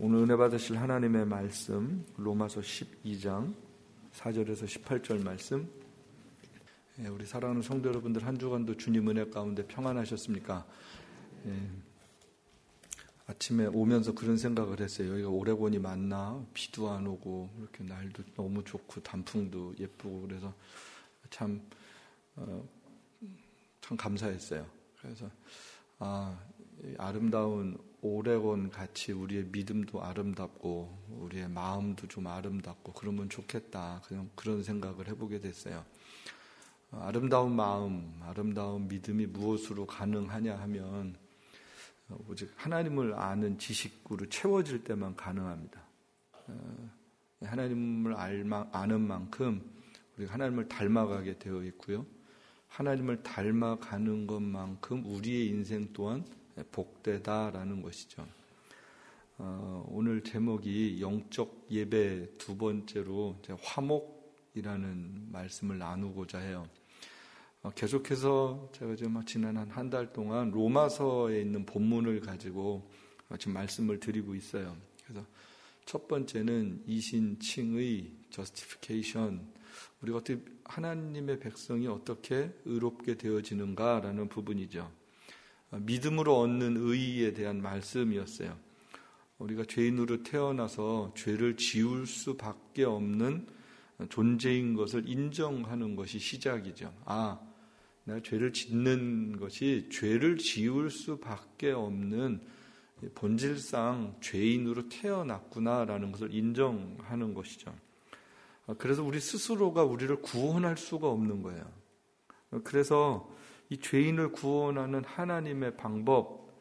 오늘 은혜 받으실 하나님의 말씀 로마서 12장 4절에서 18절 말씀. 우리 사랑하는 성도 여러분들, 한 주간도 주님 은혜 가운데 평안하셨습니까? 아침에 오면서 그런 생각을 했어요. 여기가 오레곤이 맞나? 비도 안 오고 이렇게 날도 너무 좋고 단풍도 예쁘고 그래서 참 감사했어요. 그래서 아름다운 오레곤 같이 우리의 믿음도 아름답고 우리의 마음도 좀 아름답고 그러면 좋겠다. 그냥 그런 생각을 해보게 됐어요. 아름다운 마음, 아름다운 믿음이 무엇으로 가능하냐 하면 오직 하나님을 아는 지식으로 채워질 때만 가능합니다. 하나님을 아는 만큼 우리가 하나님을 닮아가게 되어 있고요. 하나님을 닮아가는 것만큼 우리의 인생 또한 복되다라는 것이죠. 오늘 제목이 영적 예배 두 번째로 화목이라는 말씀을 나누고자 해요. 계속해서 제가 지난 한 달 동안 로마서에 있는 본문을 가지고 지금 말씀을 드리고 있어요. 그래서 첫 번째는 이신칭의 justification, 우리가 어떻게 하나님의 백성이 어떻게 의롭게 되어지는가라는 부분이죠. 믿음으로 얻는 의에 대한 말씀이었어요. 우리가 죄인으로 태어나서 죄를 지울 수밖에 없는 존재인 것을 인정하는 것이 시작이죠. 내가 죄를 짓는 것이 죄를 지울 수밖에 없는 본질상 죄인으로 태어났구나라는 것을 인정하는 것이죠. 그래서 우리 스스로가 우리를 구원할 수가 없는 거예요. 그래서 이 죄인을 구원하는 하나님의 방법,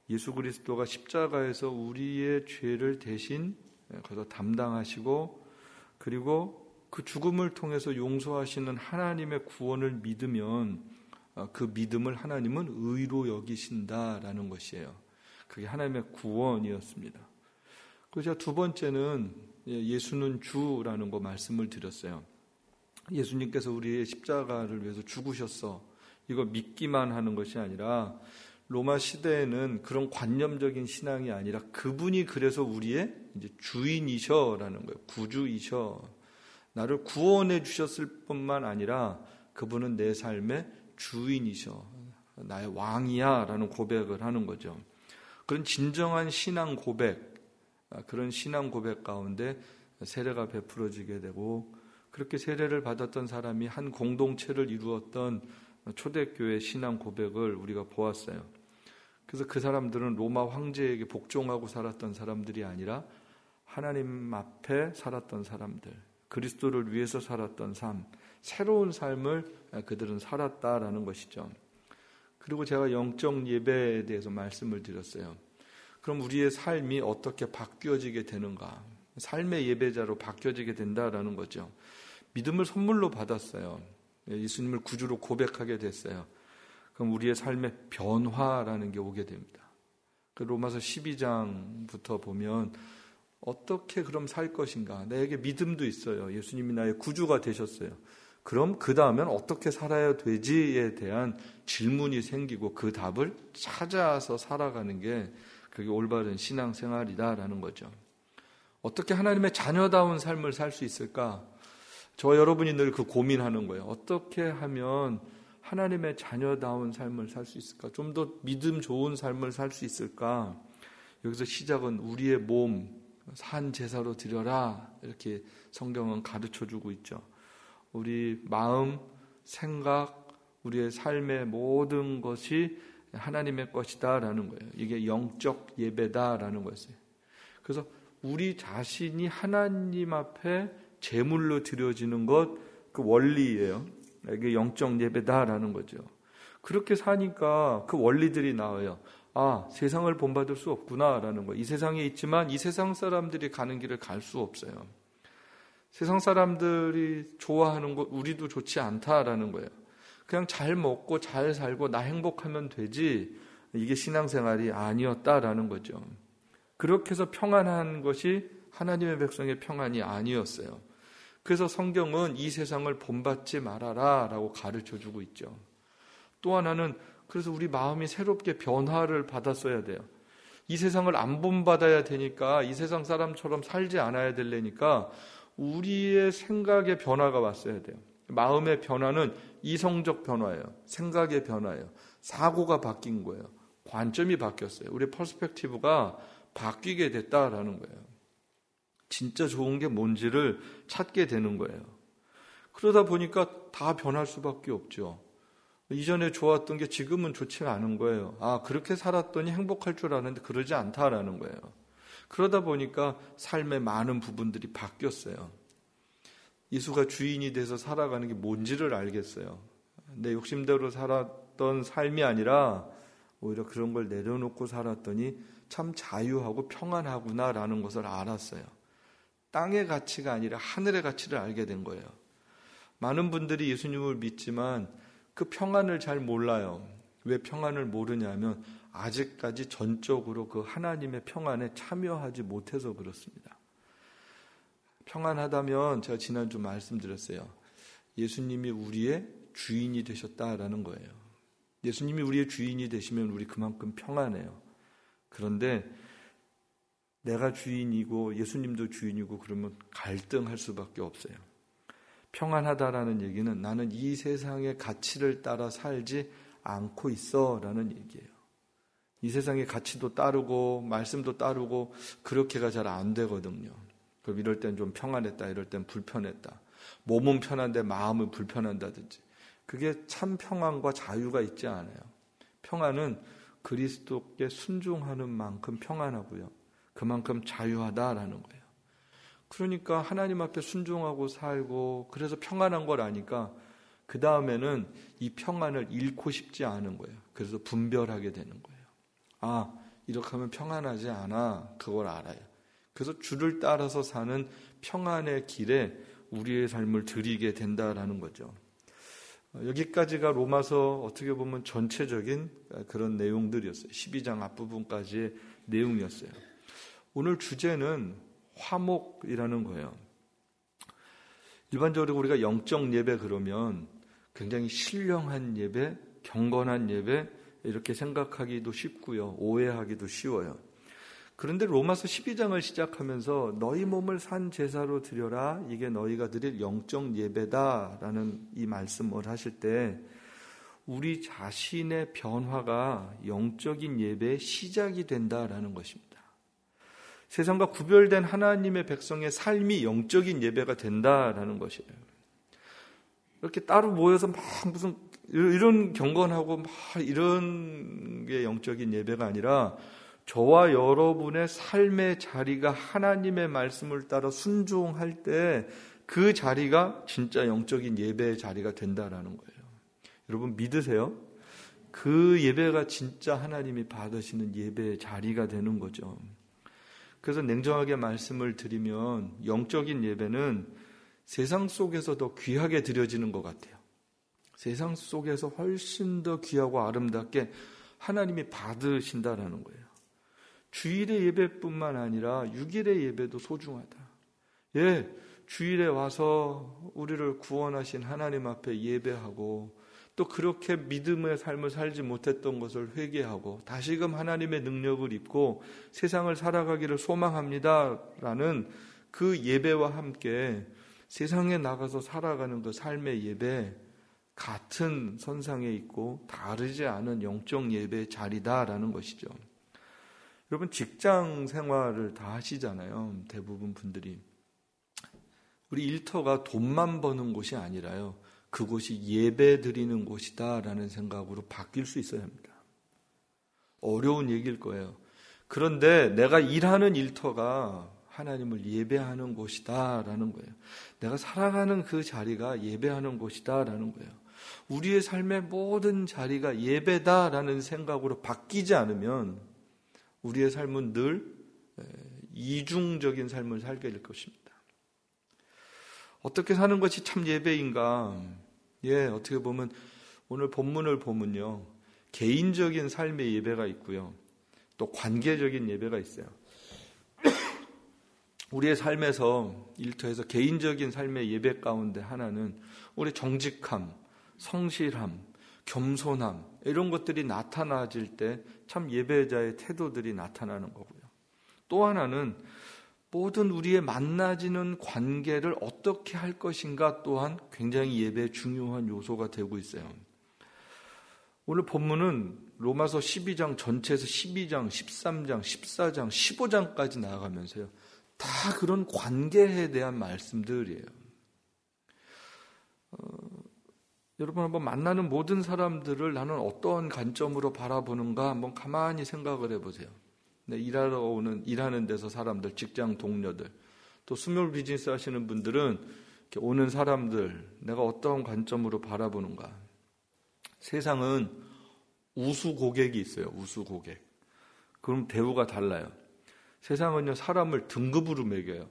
예수 그리스도가 십자가에서 우리의 죄를 대신 거기서 담당하시고 그리고 그 죽음을 통해서 용서하시는 하나님의 구원을 믿으면 그 믿음을 하나님은 의로 여기신다라는 것이에요. 그게 하나님의 구원이었습니다. 그리고 제가 두 번째는 예수는 주라는 거 말씀을 드렸어요. 예수님께서 우리의 십자가를 위해서 죽으셨어. 이거 믿기만 하는 것이 아니라 로마 시대에는 그런 관념적인 신앙이 아니라 그분이 그래서 우리의 이제 주인이셔라는 거예요. 구주이셔. 나를 구원해 주셨을 뿐만 아니라 그분은 내 삶의 주인이셔. 나의 왕이야 라는 고백을 하는 거죠. 그런 진정한 신앙 고백, 그런 신앙 고백 가운데 세례가 베풀어지게 되고 그렇게 세례를 받았던 사람이 한 공동체를 이루었던 초대교회 신앙 고백을 우리가 보았어요. 그래서 그 사람들은 로마 황제에게 복종하고 살았던 사람들이 아니라 하나님 앞에 살았던 사람들, 그리스도를 위해서 살았던 삶, 새로운 삶을 그들은 살았다라는 것이죠. 그리고 제가 영적 예배에 대해서 말씀을 드렸어요. 그럼 우리의 삶이 어떻게 바뀌어지게 되는가? 삶의 예배자로 바뀌어지게 된다라는 거죠. 믿음을 선물로 받았어요. 예수님을 구주로 고백하게 됐어요. 그럼 우리의 삶의 변화라는 게 오게 됩니다. 그 로마서 12장부터 보면 어떻게 그럼 살 것인가? 나에게 믿음도 있어요. 예수님이 나의 구주가 되셨어요. 그럼 그 다음엔 어떻게 살아야 되지에 대한 질문이 생기고 그 답을 찾아서 살아가는 게 그게 올바른 신앙생활이다라는 거죠. 어떻게 하나님의 자녀다운 삶을 살 수 있을까? 저와 여러분이 늘 그 고민하는 거예요. 어떻게 하면 하나님의 자녀다운 삶을 살 수 있을까? 좀 더 믿음 좋은 삶을 살 수 있을까? 여기서 시작은 우리의 몸, 산 제사로 드려라. 이렇게 성경은 가르쳐주고 있죠. 우리 마음, 생각, 우리의 삶의 모든 것이 하나님의 것이다라는 거예요. 이게 영적 예배다라는 것이에요. 그래서 우리 자신이 하나님 앞에 제물로 드려지는 것, 그 원리예요. 이게 영적 예배다라는 거죠. 그렇게 사니까 그 원리들이 나와요. 세상을 본받을 수 없구나라는 거예요. 이 세상에 있지만 이 세상 사람들이 가는 길을 갈 수 없어요. 세상 사람들이 좋아하는 것 우리도 좋지 않다라는 거예요. 그냥 잘 먹고 잘 살고 나 행복하면 되지, 이게 신앙생활이 아니었다라는 거죠. 그렇게 해서 평안한 것이 하나님의 백성의 평안이 아니었어요. 그래서 성경은 이 세상을 본받지 말아라 라고 가르쳐주고 있죠. 또 하나는 그래서 우리 마음이 새롭게 변화를 받았어야 돼요. 이 세상을 안 본받아야 되니까 이 세상 사람처럼 살지 않아야 되려니까 우리의 생각의 변화가 왔어야 돼요. 마음의 변화는 이성적 변화예요. 생각의 변화예요. 사고가 바뀐 거예요. 관점이 바뀌었어요. 우리의 퍼스펙티브가 바뀌게 됐다라는 거예요. 진짜 좋은 게 뭔지를 찾게 되는 거예요. 그러다 보니까 다 변할 수밖에 없죠. 이전에 좋았던 게 지금은 좋지가 않은 거예요. 그렇게 살았더니 행복할 줄 알았는데 그러지 않다라는 거예요. 그러다 보니까 삶의 많은 부분들이 바뀌었어요. 예수가 주인이 돼서 살아가는 게 뭔지를 알겠어요. 내 욕심대로 살았던 삶이 아니라 오히려 그런 걸 내려놓고 살았더니 참 자유하고 평안하구나라는 것을 알았어요. 땅의 가치가 아니라 하늘의 가치를 알게 된 거예요. 많은 분들이 예수님을 믿지만 그 평안을 잘 몰라요. 왜 평안을 모르냐면 아직까지 전적으로 그 하나님의 평안에 참여하지 못해서 그렇습니다. 평안하다면 제가 지난주 말씀드렸어요. 예수님이 우리의 주인이 되셨다라는 거예요. 예수님이 우리의 주인이 되시면 우리 그만큼 평안해요. 그런데 내가 주인이고 예수님도 주인이고 그러면 갈등할 수밖에 없어요. 평안하다라는 얘기는 나는 이 세상의 가치를 따라 살지 않고 있어 라는 얘기예요. 이 세상의 가치도 따르고 말씀도 따르고 그렇게가 잘 안 되거든요. 그럼 이럴 땐 좀 평안했다, 이럴 땐 불편했다. 몸은 편한데 마음은 불편한다든지. 그게 참 평안과 자유가 있지 않아요. 평안은 그리스도께 순종하는 만큼 평안하고요. 그만큼 자유하다라는 거예요. 그러니까 하나님 앞에 순종하고 살고 그래서 평안한 걸 아니까 그 다음에는 이 평안을 잃고 싶지 않은 거예요. 그래서 분별하게 되는 거예요. 이렇게 하면 평안하지 않아. 그걸 알아요. 그래서 주를 따라서 사는 평안의 길에 우리의 삶을 드리게 된다라는 거죠. 여기까지가 로마서 어떻게 보면 전체적인 그런 내용들이었어요. 12장 앞부분까지의 내용이었어요. 오늘 주제는 화목이라는 거예요. 일반적으로 우리가 영적 예배 그러면 굉장히 신령한 예배, 경건한 예배 이렇게 생각하기도 쉽고요. 오해하기도 쉬워요. 그런데 로마서 12장을 시작하면서 너희 몸을 산 제사로 드려라. 이게 너희가 드릴 영적 예배다라는 이 말씀을 하실 때 우리 자신의 변화가 영적인 예배의 시작이 된다라는 것입니다. 세상과 구별된 하나님의 백성의 삶이 영적인 예배가 된다라는 것이에요. 이렇게 따로 모여서 막 무슨 이런 경건하고 막 이런 게 영적인 예배가 아니라 저와 여러분의 삶의 자리가 하나님의 말씀을 따라 순종할 때 그 자리가 진짜 영적인 예배의 자리가 된다라는 거예요. 여러분 믿으세요? 그 예배가 진짜 하나님이 받으시는 예배의 자리가 되는 거죠. 그래서 냉정하게 말씀을 드리면 영적인 예배는 세상 속에서 더 귀하게 드려지는 것 같아요. 세상 속에서 훨씬 더 귀하고 아름답게 하나님이 받으신다라는 거예요. 주일의 예배뿐만 아니라 6일의 예배도 소중하다. 주일에 와서 우리를 구원하신 하나님 앞에 예배하고 또 그렇게 믿음의 삶을 살지 못했던 것을 회개하고 다시금 하나님의 능력을 입고 세상을 살아가기를 소망합니다라는 그 예배와 함께 세상에 나가서 살아가는 그 삶의 예배 같은 선상에 있고 다르지 않은 영적 예배의 자리다라는 것이죠. 여러분 직장 생활을 다 하시잖아요. 대부분 분들이. 우리 일터가 돈만 버는 곳이 아니라요. 그곳이 예배 드리는 곳이다라는 생각으로 바뀔 수 있어야 합니다. 어려운 얘기일 거예요. 그런데 내가 일하는 일터가 하나님을 예배하는 곳이다라는 거예요. 내가 살아가는 그 자리가 예배하는 곳이다라는 거예요. 우리의 삶의 모든 자리가 예배다라는 생각으로 바뀌지 않으면 우리의 삶은 늘 이중적인 삶을 살게 될 것입니다. 어떻게 사는 것이 참 예배인가? 어떻게 보면 오늘 본문을 보면요. 개인적인 삶의 예배가 있고요. 또 관계적인 예배가 있어요. 우리의 삶에서 일터에서 개인적인 삶의 예배 가운데 하나는 우리 정직함, 성실함, 겸손함 이런 것들이 나타나질 때 참 예배자의 태도들이 나타나는 거고요. 또 하나는 모든 우리의 만나지는 관계를 어떻게 할 것인가 또한 굉장히 예배의 중요한 요소가 되고 있어요. 오늘 본문은 로마서 12장 전체에서 12장, 13장, 14장, 15장까지 나아가면서요. 다 그런 관계에 대한 말씀들이에요. 여러분 한번 만나는 모든 사람들을 나는 어떤 관점으로 바라보는가 한번 가만히 생각을 해보세요. 일하는 데서 사람들, 직장 동료들, 또 스몰 비즈니스 하시는 분들은 이렇게 오는 사람들, 내가 어떤 관점으로 바라보는가. 세상은 우수 고객이 있어요. 우수 고객. 그럼 대우가 달라요. 세상은요, 사람을 등급으로 매겨요.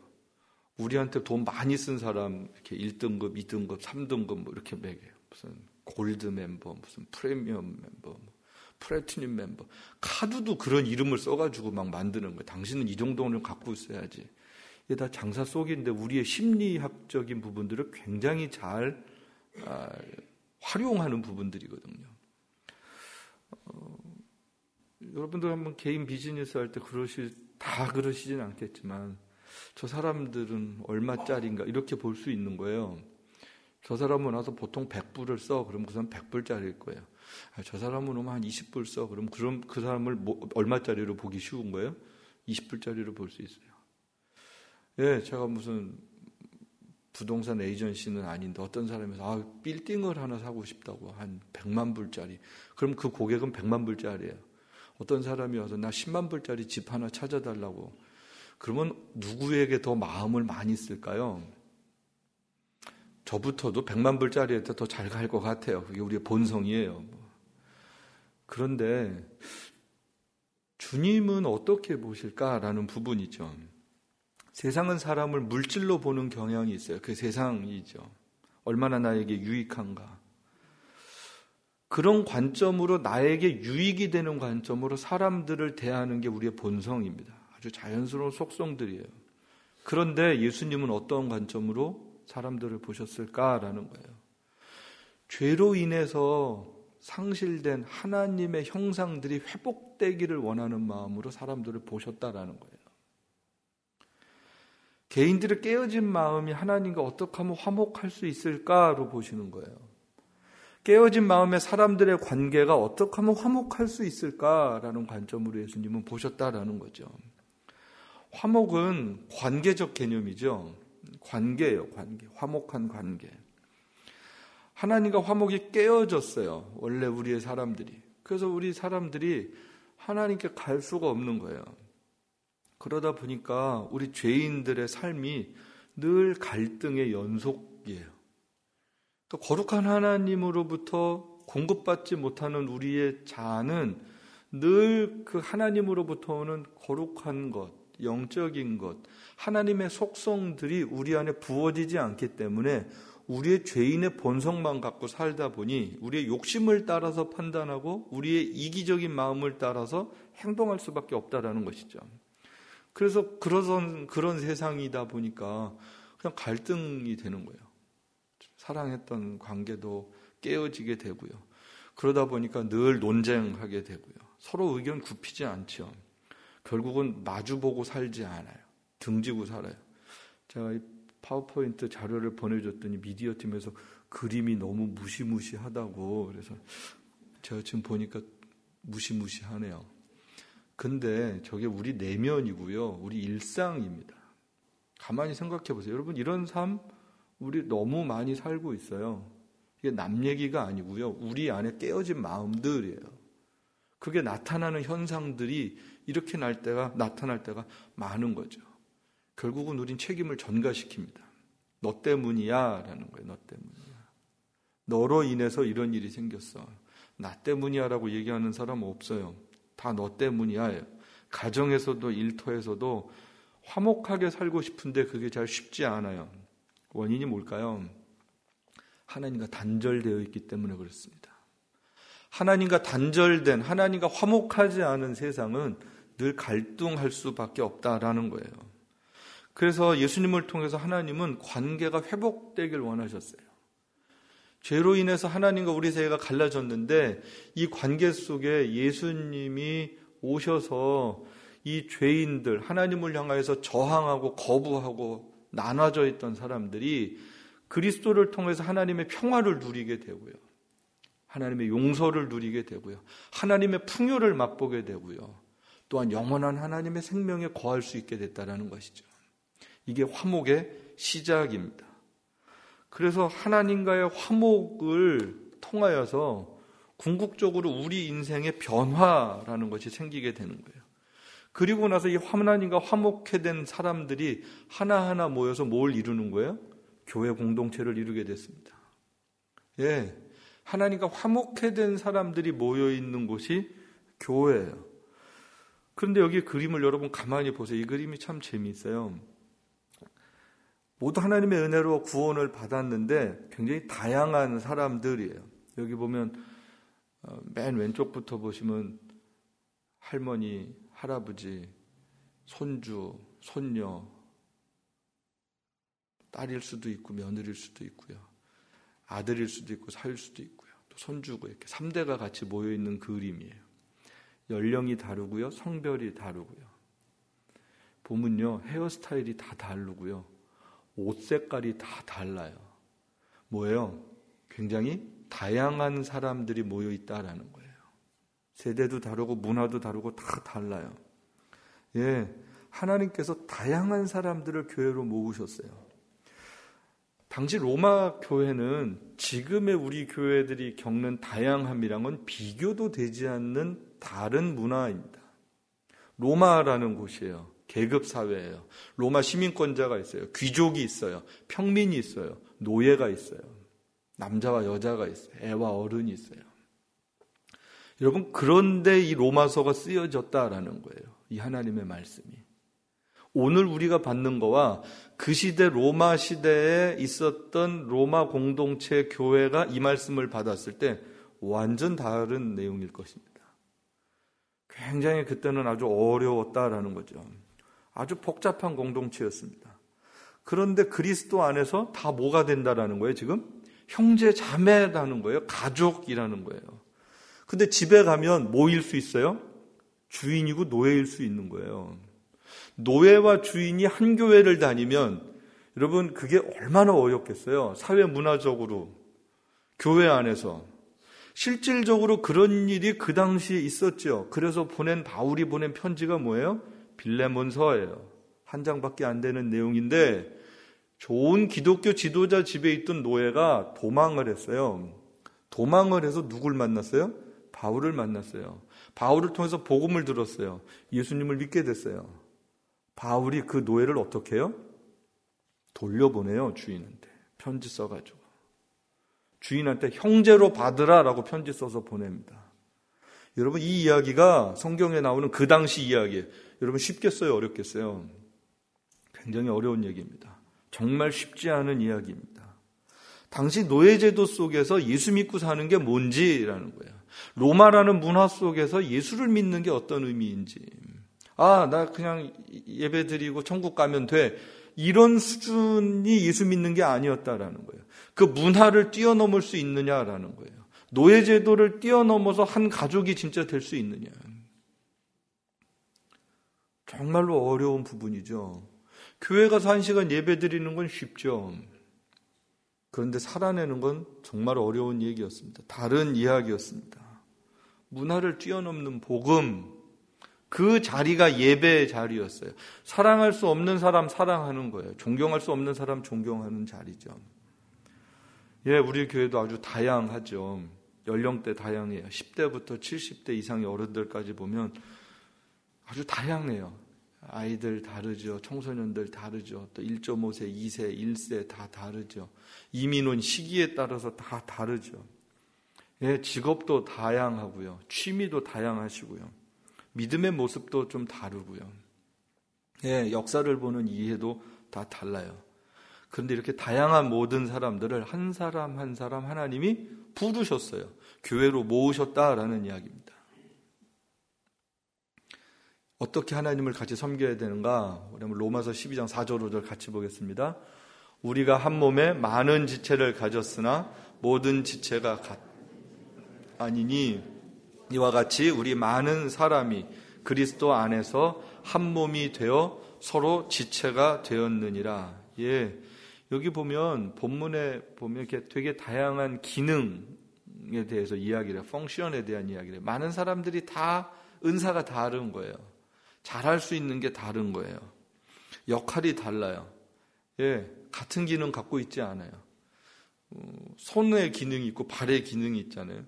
우리한테 돈 많이 쓴 사람, 이렇게 1등급, 2등급, 3등급 뭐 이렇게 매겨요. 무슨 골드 멤버, 무슨 프리미엄 멤버, 플래티늄 멤버. 카드도 그런 이름을 써가지고 막 만드는 거예요. 당신은 이 정도는 갖고 있어야지. 이게 다 장사 속인데 우리의 심리학적인 부분들을 굉장히 잘 활용하는 부분들이거든요. 여러분들 한번 개인 비즈니스 할 때 다 그러시진 않겠지만 저 사람들은 얼마짜리인가 이렇게 볼 수 있는 거예요. 저 사람은 와서 보통 100불을 써. 그럼 그 사람 100불짜리일 거예요. 저 사람은 오면 한 20불 써. 그럼 그 사람을 얼마짜리로 보기 쉬운 거예요? 20불짜리로 볼 수 있어요. 예, 제가 무슨 부동산 에이전시는 아닌데 어떤 사람에서 빌딩을 하나 사고 싶다고 한 100만 불짜리. 그럼 그 고객은 100만 불짜리예요. 어떤 사람이 와서 나 10만 불짜리 집 하나 찾아달라고. 그러면 누구에게 더 마음을 많이 쓸까요? 저부터도 100만 불짜리한테 더 잘 갈 것 같아요. 그게 우리의 본성이에요. 그런데 주님은 어떻게 보실까라는 부분이죠. 세상은 사람을 물질로 보는 경향이 있어요. 그 세상이죠. 얼마나 나에게 유익한가. 그런 관점으로 나에게 유익이 되는 관점으로 사람들을 대하는 게 우리의 본성입니다. 아주 자연스러운 속성들이에요. 그런데 예수님은 어떤 관점으로 사람들을 보셨을까라는 거예요. 죄로 인해서 상실된 하나님의 형상들이 회복되기를 원하는 마음으로 사람들을 보셨다라는 거예요. 개인들의 깨어진 마음이 하나님과 어떻게 하면 화목할 수 있을까로 보시는 거예요. 깨어진 마음의 사람들의 관계가 어떻게 하면 화목할 수 있을까라는 관점으로 예수님은 보셨다라는 거죠. 화목은 관계적 개념이죠. 관계예요, 관계. 화목한 관계. 하나님과 화목이 깨어졌어요. 원래 우리의 사람들이. 그래서 우리 사람들이 하나님께 갈 수가 없는 거예요. 그러다 보니까 우리 죄인들의 삶이 늘 갈등의 연속이에요. 또 거룩한 하나님으로부터 공급받지 못하는 우리의 자아는 늘 그 하나님으로부터 오는 거룩한 것, 영적인 것, 하나님의 속성들이 우리 안에 부어지지 않기 때문에 우리의 죄인의 본성만 갖고 살다 보니 우리의 욕심을 따라서 판단하고 우리의 이기적인 마음을 따라서 행동할 수밖에 없다라는 것이죠. 그래서 그런 세상이다 보니까 그냥 갈등이 되는 거예요. 사랑했던 관계도 깨어지게 되고요. 그러다 보니까 늘 논쟁하게 되고요. 서로 의견 굽히지 않죠. 결국은 마주보고 살지 않아요. 등지고 살아요. 제가 이 파워포인트 자료를 보내줬더니 미디어 팀에서 그림이 너무 무시무시하다고 그래서 제가 지금 보니까 무시무시하네요. 근데 저게 우리 내면이고요. 우리 일상입니다. 가만히 생각해 보세요. 여러분 이런 삶 우리 너무 많이 살고 있어요. 이게 남 얘기가 아니고요. 우리 안에 깨어진 마음들이에요. 그게 나타나는 현상들이 이렇게 나타날 때가 많은 거죠. 결국은 우린 책임을 전가시킵니다. 너 때문이야 라는 거예요. 너 때문이야. 너로 인해서 이런 일이 생겼어. 나 때문이야 라고 얘기하는 사람은 없어요. 다 너 때문이야. 가정에서도 일터에서도 화목하게 살고 싶은데 그게 잘 쉽지 않아요. 원인이 뭘까요? 하나님과 단절되어 있기 때문에 그렇습니다. 하나님과 단절된, 하나님과 화목하지 않은 세상은 늘 갈등할 수밖에 없다라는 거예요. 그래서 예수님을 통해서 하나님은 관계가 회복되길 원하셨어요. 죄로 인해서 하나님과 우리 사이가 갈라졌는데 이 관계 속에 예수님이 오셔서 이 죄인들, 하나님을 향하여서 저항하고 거부하고 나눠져 있던 사람들이 그리스도를 통해서 하나님의 평화를 누리게 되고요. 하나님의 용서를 누리게 되고요. 하나님의 풍요를 맛보게 되고요. 또한 영원한 하나님의 생명에 거할 수 있게 됐다는 것이죠. 이게 화목의 시작입니다. 그래서 하나님과의 화목을 통하여서 궁극적으로 우리 인생의 변화라는 것이 생기게 되는 거예요. 그리고 나서 이 하나님과 화목해 된 사람들이 하나하나 모여서 뭘 이루는 거예요? 교회 공동체를 이루게 됐습니다. 예, 하나님과 화목해 된 사람들이 모여 있는 곳이 교회예요. 그런데 여기 그림을 여러분 가만히 보세요. 이 그림이 참 재미있어요. 모두 하나님의 은혜로 구원을 받았는데 굉장히 다양한 사람들이에요. 여기 보면 맨 왼쪽부터 보시면 할머니, 할아버지, 손주, 손녀, 딸일 수도 있고 며느리일 수도 있고요. 아들일 수도 있고 사위일 수도 있고요. 또 손주고 이렇게 3대가 같이 모여있는 그림이에요. 연령이 다르고요. 성별이 다르고요. 보면요. 헤어스타일이 다 다르고요. 옷 색깔이 다 달라요. 뭐예요? 굉장히 다양한 사람들이 모여있다라는 거예요. 세대도 다르고 문화도 다르고 다 달라요. 예, 하나님께서 다양한 사람들을 교회로 모으셨어요. 당시 로마 교회는 지금의 우리 교회들이 겪는 다양함이랑은 비교도 되지 않는 다른 문화입니다. 로마라는 곳이에요. 계급사회예요. 로마 시민권자가 있어요. 귀족이 있어요. 평민이 있어요. 노예가 있어요. 남자와 여자가 있어요. 애와 어른이 있어요. 여러분, 그런데 이 로마서가 쓰여졌다라는 거예요. 이 하나님의 말씀이. 오늘 우리가 받는 거와 그 시대 로마 시대에 있었던 로마 공동체 교회가 이 말씀을 받았을 때 완전 다른 내용일 것입니다. 굉장히 그때는 아주 어려웠다라는 거죠. 아주 복잡한 공동체였습니다. 그런데 그리스도 안에서 다 뭐가 된다라는 거예요, 지금? 형제 자매라는 거예요. 가족이라는 거예요. 근데 집에 가면 뭐일 수 있어요? 주인이고 노예일 수 있는 거예요. 노예와 주인이 한 교회를 다니면 여러분 그게 얼마나 어렵겠어요. 사회 문화적으로 교회 안에서 실질적으로 그런 일이 그 당시에 있었죠. 그래서 바울이 보낸 편지가 뭐예요? 빌레몬서예요. 한 장밖에 안 되는 내용인데 좋은 기독교 지도자 집에 있던 노예가 도망을 했어요. 도망을 해서 누굴 만났어요? 바울을 만났어요. 바울을 통해서 복음을 들었어요. 예수님을 믿게 됐어요. 바울이 그 노예를 어떻게 해요? 돌려보내요. 주인한테. 편지 써가지고. 주인한테 형제로 받으라라고 편지 써서 보냅니다. 여러분, 이 이야기가 성경에 나오는 그 당시 이야기예요. 여러분, 쉽겠어요? 어렵겠어요? 굉장히 어려운 얘기입니다. 정말 쉽지 않은 이야기입니다. 당시 노예제도 속에서 예수 믿고 사는 게 뭔지라는 거예요. 로마라는 문화 속에서 예수를 믿는 게 어떤 의미인지. 나 그냥 예배 드리고 천국 가면 돼. 이런 수준이 예수 믿는 게 아니었다라는 거예요. 그 문화를 뛰어넘을 수 있느냐라는 거예요. 노예제도를 뛰어넘어서 한 가족이 진짜 될 수 있느냐. 정말로 어려운 부분이죠. 교회 가서 1시간 예배 드리는 건 쉽죠. 그런데 살아내는 건 정말 어려운 얘기였습니다. 다른 이야기였습니다. 문화를 뛰어넘는 복음, 그 자리가 예배의 자리였어요. 사랑할 수 없는 사람 사랑하는 거예요. 존경할 수 없는 사람 존경하는 자리죠. 예, 우리 교회도 아주 다양하죠. 연령대 다양해요. 10대부터 70대 이상의 어른들까지 보면 아주 다양해요. 아이들 다르죠. 청소년들 다르죠. 또 1.5세, 2세, 1세 다 다르죠. 이민 온 시기에 따라서 다 다르죠. 예, 직업도 다양하고요. 취미도 다양하시고요. 믿음의 모습도 좀 다르고요. 예, 역사를 보는 이해도 다 달라요. 그런데 이렇게 다양한 모든 사람들을 한 사람 한 사람 하나님이 부르셨어요. 교회로 모으셨다라는 이야기입니다. 어떻게 하나님을 같이 섬겨야 되는가? 우리 한번 로마서 12장 4절 5절 같이 보겠습니다. 우리가 한 몸에 많은 지체를 가졌으나 모든 지체가 아니니 이와 같이 우리 많은 사람이 그리스도 안에서 한 몸이 되어 서로 지체가 되었느니라. 예, 여기 보면 본문에 보면 이렇게 되게 다양한 기능에 대해서 이야기를 해요. 펑션에 대한 이야기를 해요. 많은 사람들이 다 은사가 다른 거예요. 잘할 수 있는 게 다른 거예요. 역할이 달라요. 예, 같은 기능 갖고 있지 않아요. 손의 기능이 있고 발의 기능이 있잖아요.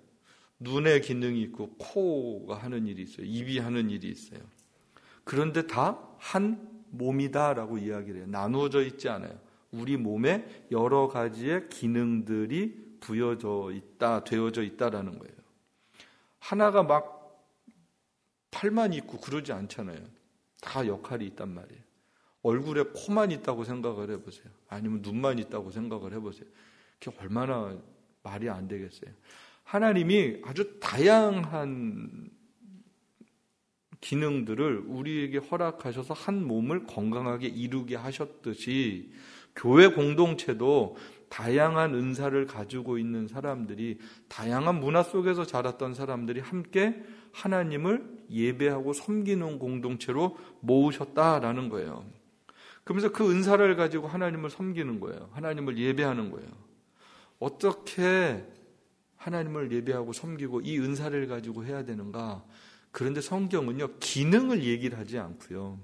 눈의 기능이 있고 코가 하는 일이 있어요. 입이 하는 일이 있어요. 그런데 다 한 몸이다라고 이야기를 해요. 나누어져 있지 않아요. 우리 몸에 여러 가지의 기능들이 부여져 있다, 되어져 있다라는 거예요. 하나가 막 팔만 있고 그러지 않잖아요. 다 역할이 있단 말이에요. 얼굴에 코만 있다고 생각을 해보세요. 아니면 눈만 있다고 생각을 해보세요. 그게 얼마나 말이 안 되겠어요. 하나님이 아주 다양한 기능들을 우리에게 허락하셔서 한 몸을 건강하게 이루게 하셨듯이 교회 공동체도 다양한 은사를 가지고 있는 사람들이, 다양한 문화 속에서 자랐던 사람들이 함께 하나님을 예배하고 섬기는 공동체로 모으셨다라는 거예요. 그러면서 그 은사를 가지고 하나님을 섬기는 거예요. 하나님을 예배하는 거예요. 어떻게 하나님을 예배하고 섬기고 이 은사를 가지고 해야 되는가? 그런데 성경은요, 기능을 얘기를 하지 않고요,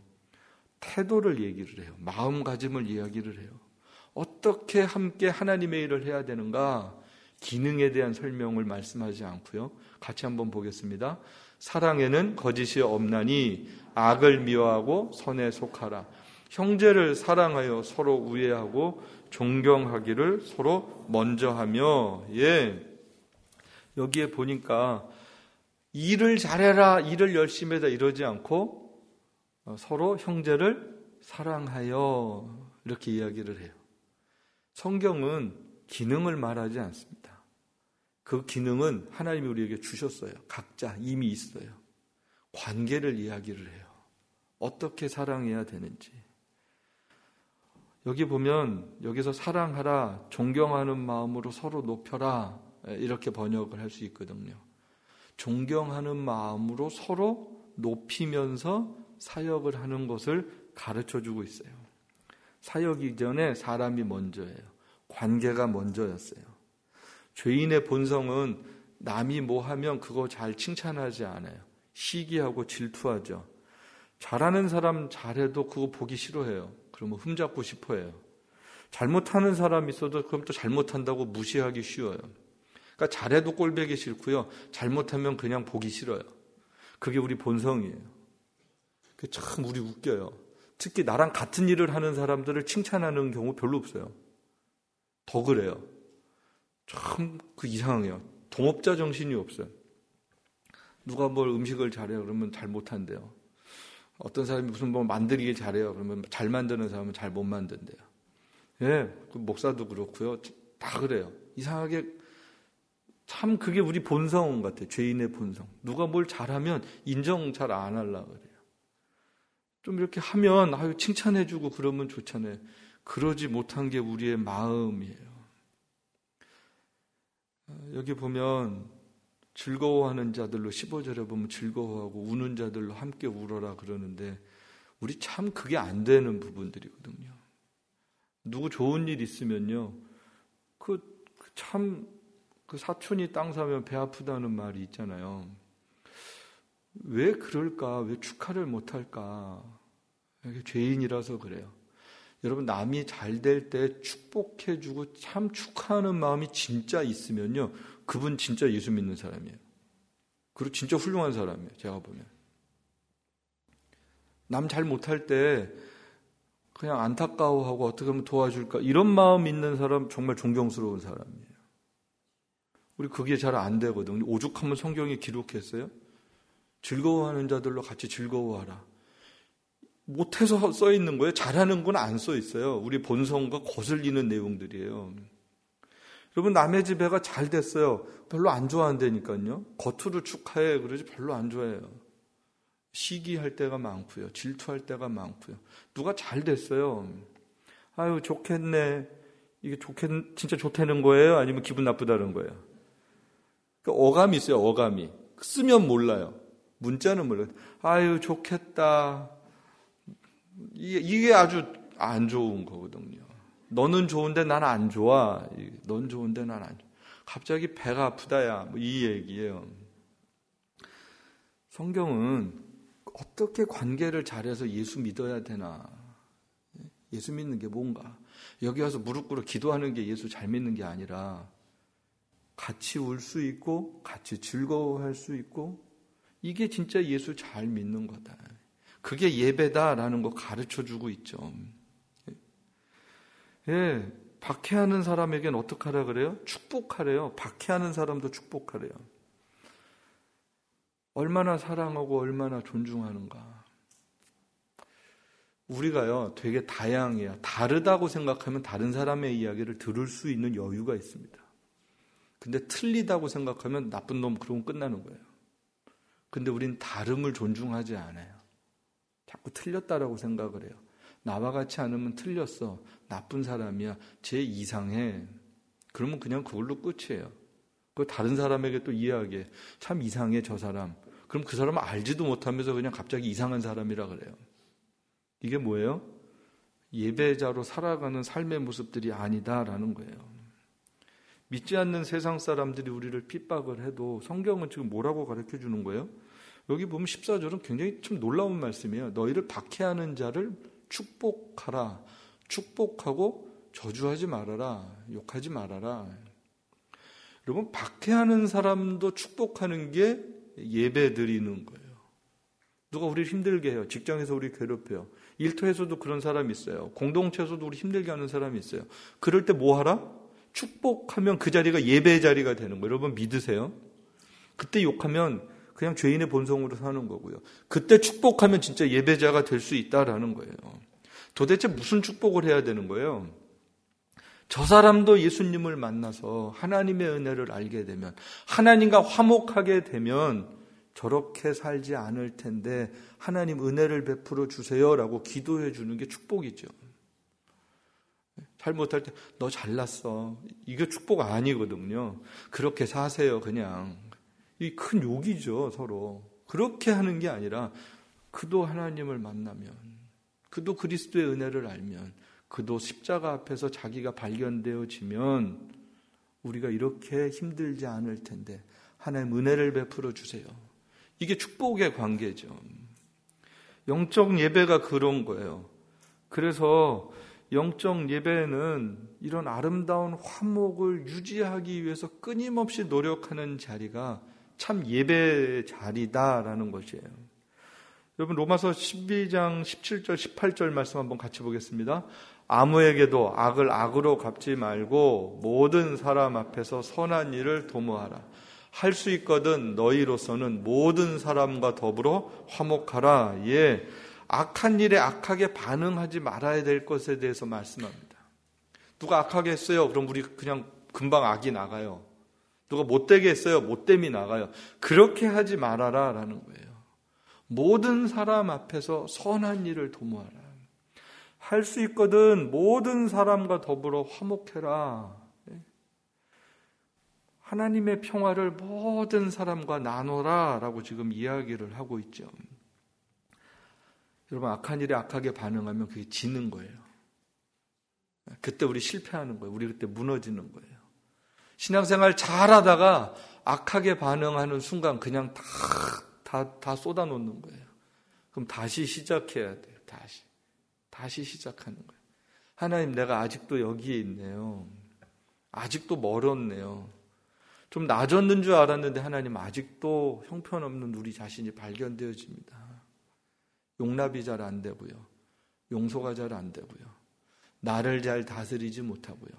태도를 얘기를 해요. 마음가짐을 이야기를 해요. 어떻게 함께 하나님의 일을 해야 되는가? 기능에 대한 설명을 말씀하지 않고요. 같이 한번 보겠습니다. 사랑에는 거짓이 없나니 악을 미워하고 선에 속하라. 형제를 사랑하여 서로 우애하고 존경하기를 서로 먼저 하며. 예, 여기에 보니까 일을 잘해라, 일을 열심히 해라 이러지 않고 서로 형제를 사랑하여 이렇게 이야기를 해요. 성경은 기능을 말하지 않습니다. 그 기능은 하나님이 우리에게 주셨어요. 각자 이미 있어요. 관계를 이야기를 해요. 어떻게 사랑해야 되는지. 여기 보면 여기서 사랑하라, 존경하는 마음으로 서로 높여라 이렇게 번역을 할 수 있거든요. 존경하는 마음으로 서로 높이면서 사역을 하는 것을 가르쳐주고 있어요. 사역 이전에 사람이 먼저예요. 관계가 먼저였어요. 죄인의 본성은 남이 뭐 하면 그거 잘 칭찬하지 않아요. 시기하고 질투하죠. 잘하는 사람 잘해도 그거 보기 싫어해요. 그러면 흠잡고 싶어해요. 잘못하는 사람 있어도 그럼 또 잘못한다고 무시하기 쉬워요. 그러니까 잘해도 꼴보기 싫고요, 잘못하면 그냥 보기 싫어요. 그게 우리 본성이에요. 그게 참 우리 웃겨요. 특히 나랑 같은 일을 하는 사람들을 칭찬하는 경우 별로 없어요. 더 그래요. 참 그 이상해요. 동업자 정신이 없어요. 누가 뭘 음식을 잘해요 그러면 잘 못한대요. 어떤 사람이 무슨 뭐 만들기 잘해요 그러면 잘 만드는 사람은 잘 못 만든대요. 예, 그 목사도 그렇고요. 다 그래요. 이상하게 참 그게 우리 본성 같아요. 죄인의 본성. 누가 뭘 잘하면 인정 잘 안 하려고 그래요. 좀 이렇게 하면 칭찬해주고 그러면 좋잖아요. 그러지 못한 게 우리의 마음이에요. 여기 보면 즐거워하는 자들로 15절에 보면 즐거워하고 우는 자들로 함께 울어라 그러는데 우리 참 그게 안 되는 부분들이거든요. 누구 좋은 일 있으면요, 그 사촌이 땅 사면 배 아프다는 말이 있잖아요. 왜 그럴까? 왜 축하를 못할까? 죄인이라서 그래요. 여러분, 남이 잘 될 때 축복해주고 참 축하하는 마음이 진짜 있으면요, 그분 진짜 예수 믿는 사람이에요. 그리고 진짜 훌륭한 사람이에요. 제가 보면 남 잘 못할 때 그냥 안타까워하고 어떻게 하면 도와줄까 이런 마음 있는 사람 정말 존경스러운 사람이에요. 우리 그게 잘 안 되거든요. 오죽하면 성경이 기록했어요. 즐거워하는 자들로 같이 즐거워하라. 못해서 써 있는 거예요. 잘하는 건 안 써 있어요. 우리 본성과 거슬리는 내용들이에요. 여러분, 남의 집애가 잘 됐어요. 별로 안 좋아한다니까요. 겉으로 축하해 그러지 별로 안 좋아해요. 시기할 때가 많고요. 질투할 때가 많고요. 누가 잘 됐어요. 아유 좋겠네. 이게 진짜 좋다는 거예요? 아니면 기분 나쁘다는 거예요? 그러니까 어감이 있어요, 어감이. 쓰면 몰라요. 문자는 몰라요. 아유, 좋겠다. 이게 아주 안 좋은 거거든요. 너는 좋은데 난 안 좋아. 넌 좋은데 난 안 좋아. 갑자기 배가 아프다야. 뭐 이 얘기예요. 성경은 어떻게 관계를 잘해서 예수 믿어야 되나? 예수 믿는 게 뭔가? 여기 와서 무릎 꿇어 기도하는 게 예수 잘 믿는 게 아니라 같이 울 수 있고 같이 즐거워할 수 있고 이게 진짜 예수 잘 믿는 거다. 그게 예배다라는 거 가르쳐주고 있죠. 예, 박해하는 사람에겐 어떻게 하라 그래요? 축복하래요. 박해하는 사람도 축복하래요. 얼마나 사랑하고 얼마나 존중하는가. 우리가요 되게 다양해요. 다르다고 생각하면 다른 사람의 이야기를 들을 수 있는 여유가 있습니다. 근데 틀리다고 생각하면 나쁜 놈 그러면 끝나는 거예요. 근데 우린 다름을 존중하지 않아요. 자꾸 틀렸다라고 생각을 해요. 나와 같이 않으면 틀렸어. 나쁜 사람이야. 쟤 이상해. 그러면 그냥 그걸로 끝이에요. 그 다른 사람에게 또 이야기해. 참 이상해 저 사람. 그럼 그 사람은 알지도 못하면서 그냥 갑자기 이상한 사람이라 그래요. 이게 뭐예요? 예배자로 살아가는 삶의 모습들이 아니다라는 거예요. 믿지 않는 세상 사람들이 우리를 핍박을 해도 성경은 지금 뭐라고 가르쳐 주는 거예요? 여기 보면 14절은 굉장히 좀 놀라운 말씀이에요. 너희를 박해하는 자를 축복하라. 축복하고 저주하지 말아라. 욕하지 말아라. 여러분, 박해하는 사람도 축복하는 게 예배 드리는 거예요. 누가 우리를 힘들게 해요. 직장에서 우리 괴롭혀요. 일터에서도 그런 사람이 있어요. 공동체에서도 우리 힘들게 하는 사람이 있어요. 그럴 때 뭐 하라? 축복하면 그 자리가 예배의 자리가 되는 거예요. 여러분 믿으세요? 그때 욕하면 그냥 죄인의 본성으로 사는 거고요. 그때 축복하면 진짜 예배자가 될 수 있다라는 거예요. 도대체 무슨 축복을 해야 되는 거예요? 저 사람도 예수님을 만나서 하나님의 은혜를 알게 되면, 하나님과 화목하게 되면 저렇게 살지 않을 텐데 하나님 은혜를 베풀어 주세요라고 기도해 주는 게 축복이죠. 잘못할 때 너 잘났어. 이게 축복 아니거든요. 그렇게 사세요 그냥. 이 큰 욕이죠 서로. 그렇게 하는 게 아니라 그도 하나님을 만나면, 그도 그리스도의 은혜를 알면, 그도 십자가 앞에서 자기가 발견되어지면 우리가 이렇게 힘들지 않을 텐데 하나님 은혜를 베풀어 주세요. 이게 축복의 관계죠. 영적 예배가 그런 거예요. 그래서 영적 예배는 이런 아름다운 화목을 유지하기 위해서 끊임없이 노력하는 자리가 참 예배 자리다라는 것이에요. 여러분 로마서 12장 17절 18절 말씀 한번 같이 보겠습니다. 아무에게도 악을 악으로 갚지 말고 모든 사람 앞에서 선한 일을 도모하라. 할 수 있거든 너희로서는 모든 사람과 더불어 화목하라. 예, 악한 일에 악하게 반응하지 말아야 될 것에 대해서 말씀합니다. 누가 악하게 했어요? 그럼 우리 그냥 금방 악이 나가요. 누가 못되게 했어요? 못됨이 나가요. 그렇게 하지 말아라 라는 거예요. 모든 사람 앞에서 선한 일을 도모하라. 할 수 있거든 모든 사람과 더불어 화목해라. 하나님의 평화를 모든 사람과 나눠라 라고 지금 이야기를 하고 있죠. 여러분 악한 일에 악하게 반응하면 그게 지는 거예요. 그때 우리 실패하는 거예요. 우리 그때 무너지는 거예요. 신앙생활 잘하다가 악하게 반응하는 순간 그냥 다 쏟아놓는 거예요. 그럼 다시 시작해야 돼요. 다시 시작하는 거예요. 하나님 내가 아직도 여기에 있네요. 아직도 멀었네요. 좀 나아졌는 줄 알았는데 하나님 아직도 형편없는 우리 자신이 발견되어집니다. 용납이 잘 안 되고요. 용서가 잘 안 되고요. 나를 잘 다스리지 못하고요.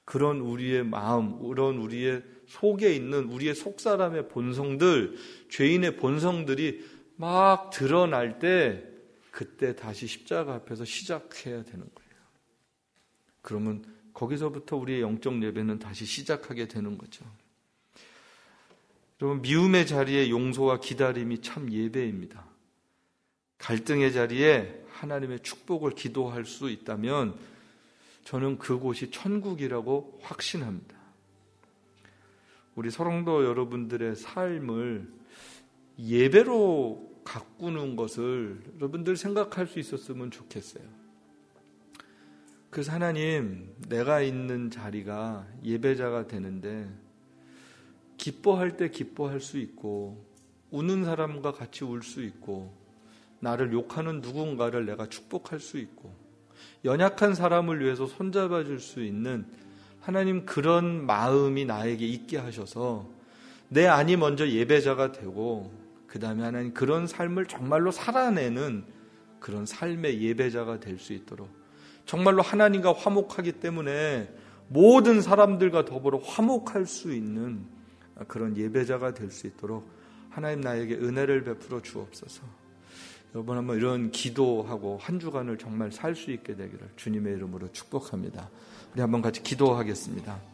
그런 우리의 마음, 그런 우리의 속에 있는 우리의 속사람의 본성들, 죄인의 본성들이 막 드러날 때 그때 다시 십자가 앞에서 시작해야 되는 거예요. 그러면 거기서부터 우리의 영적 예배는 다시 시작하게 되는 거죠. 여러분 미움의 자리에 용서와 기다림이 참 예배입니다. 갈등의 자리에 하나님의 축복을 기도할 수 있다면 저는 그곳이 천국이라고 확신합니다. 우리 서롱도 여러분들의 삶을 예배로 가꾸는 것을 여러분들 생각할 수 있었으면 좋겠어요. 그래서 하나님, 내가 있는 자리가 예배자가 되는데 기뻐할 때 기뻐할 수 있고 우는 사람과 같이 울 수 있고 나를 욕하는 누군가를 내가 축복할 수 있고 연약한 사람을 위해서 손잡아 줄 수 있는 하나님, 그런 마음이 나에게 있게 하셔서 내 안이 먼저 예배자가 되고 그 다음에 하나님, 그런 삶을 정말로 살아내는 그런 삶의 예배자가 될 수 있도록, 정말로 하나님과 화목하기 때문에 모든 사람들과 더불어 화목할 수 있는 그런 예배자가 될 수 있도록 하나님, 나에게 은혜를 베풀어 주옵소서. 여러분, 한번 이런 기도하고 한 주간을 정말 살 수 있게 되기를 주님의 이름으로 축복합니다. 우리 한번 같이 기도하겠습니다.